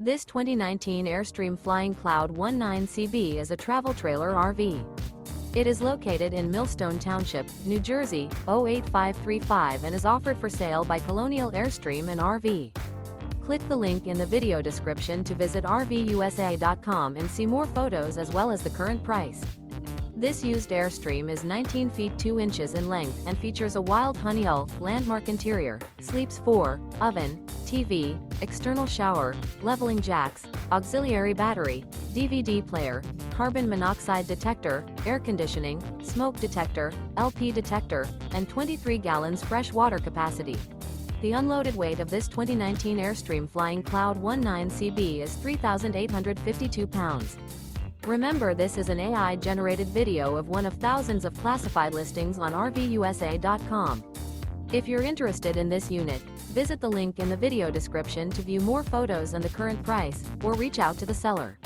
This 2019 Airstream Flying Cloud 19CB is a travel trailer RV. It is located in Millstone Township, New Jersey, 08535 and is offered for sale by Colonial Airstream RV. Click the link in the video description to visit RVUSA.com and see more photos as well as the current price. This used Airstream is 19 feet 2 inches in length and features a wild honey hull, landmark interior, sleeps 4, oven, TV, external shower, leveling jacks, auxiliary battery, DVD player, carbon monoxide detector, air conditioning, smoke detector, LP detector, and 23 gallons fresh water capacity. The unloaded weight of this 2019 Airstream Flying Cloud 19CB is 3,852 pounds. Remember, this is an AI-generated video of one of thousands of classified listings on RVUSA.com. If you're interested in this unit, visit the link in the video description to view more photos and the current price, or reach out to the seller.